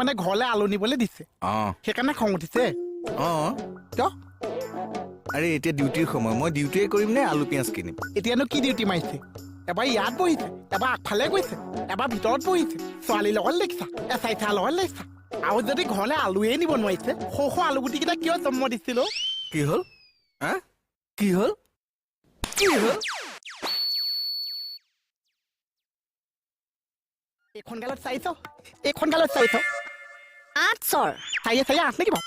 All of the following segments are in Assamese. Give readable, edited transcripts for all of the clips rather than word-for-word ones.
মানে ঘৰলৈ আলু নিবলৈ দিছে সেইকাৰণে খং উঠিছে কিয় আৰে এতিয়া ডিউটিৰ সময় মই ডিউটিয়ে কৰিম নে আলু পিঁয়াজ কিনিম এতিয়ানো কি ডিউটি মাৰিছে এবাৰ ইয়াত বহিছে এবাৰ আগফালে গৈছে এবাৰ ভিতৰত বহিছে ছোৱালীৰ লগত লেখিছা এচাইঠাৰ লগত লেখিছা আৰু যদি ঘৰলৈ আলুৱে নিব নোৱাৰিছে সৰু আলু গুটিকেইটা কিয় জন্ম দিছিলো কি হ'ল কি হ'ল কি হ'ল এইখন গালত চাইছ এইখন গালত চাইছ 800 চাইয়ে আঠ নেকি বাৰু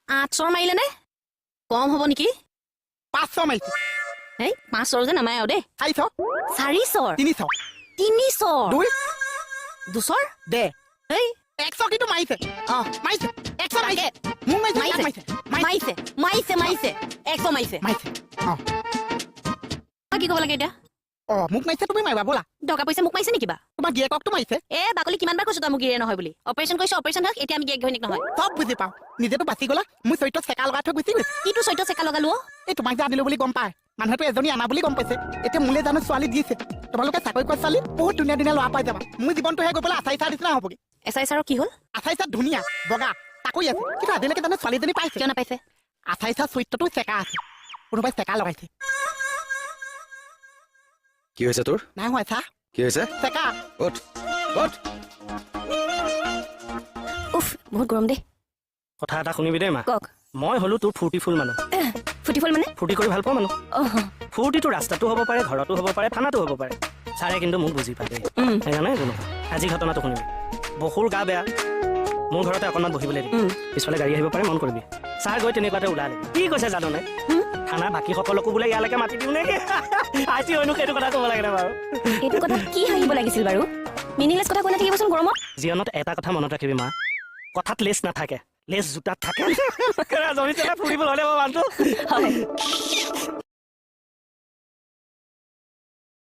800 মাৰিলে নে কম হ'ব নেকি 500 মাৰিছে এই 500 যে নামায় আৰু দেই 400 400 300 300 2 200 দে এই 100 কিন্তু মাৰিছে মাৰিছে 100 মাৰিছে মোক মাৰিছে মাৰিছে 100 মাৰিছে কি ক'ব লাগে এতিয়া মোক মাৰিছে তুমি মাৰিবা ব'লা টকা পইচা মোক মাৰিছে নেকি বা তোমাৰ গিয়েককটো মাৰিছে বাকলি কিমান বাৰ কৈছো তই মোক গিয়ে নহয় বুলি অপাৰেশ্যন কৰিছ অপাৰেশ্যন থাক এতিয়া আমি গিয়েক ঘৈণীক নহয় চব বুজি পাওঁ নিজেতো বাচি গ'লা মোৰ চৰিত্ৰ চেকা লগাই থৈ গুচি গৈছে কিটো চৈত্য চেকা লগালো এই তোমাক যে আনিলো বুলি গম পায় মানুহেতো এজনী আনা বুলি গম পাইছে এতিয়া মোলে জানো ছোৱালী দিছে তোমালোকে চাকৰি কৰা ছোৱালী বহুত ধুনীয়া ধুনীয়া ল'ৰা পাই যাবা মোৰ জীৱনটোহে গৈ পেলাই আচাই চাৰ নিচিনা হ'বগে এছাই ছাৰৰ কি হ'ল আচাই চাৰ ধুনীয়া বগা চাকৰি আছে কিন্তু আজিলৈকে জানো ছোৱালীজনী পাইছে কিয় নাপাইছে আচাই চাৰ চৰিত্ৰটো চেকা আছে কোনোবাই চেকা লগাইছে কি হৈছে তোৰ নাই হোৱা চা কি হৈছে চেকা উঠ উফ বহুত গৰম দেই কথা এটা শুনিবি দেই মা কওক মই হলো তোৰ ফুৰ্তিফুল মানুহ ফুটিফুল মানে ফুৰ্তি কৰি ভাল পাওঁ মানুহ ফুৰ্তিটো ৰাস্তাটো হ'ব পাৰে ঘৰতো হ'ব পাৰে থানাতো হ'ব পাৰে ছাৰে কিন্তু মোক বুজি পায় দেই সেইকাৰণে কোনো আজি ঘটনাটো শুনিবি বসুৰ গা বেয়া মোৰ ঘৰতে অকণমান বহিবলৈ দিম পিছফালে গাড়ী আহিব পাৰে মন কৰিবি ছাৰ গৈ তেনেকুৱাতে ওলালে কি কৈছে জানোনে থানা বাকী সকলকো বোলে ইয়ালৈকে মাতি দিওঁ নেকি আজি হয়নো সেইটো কথা ক'ব লাগে বাৰু এইটো কথা কি হাঁহিব লাগিছিল বাৰু মিনিংলেছ কথা কৈ নাথাকিবচোন গৰমত জীৱনত এটা কথা মনত ৰাখিবি মা কথাত লেছ নাথাকে লেছ জোতাত থাকে জমি ফুৰিব হ'লে মানুহটো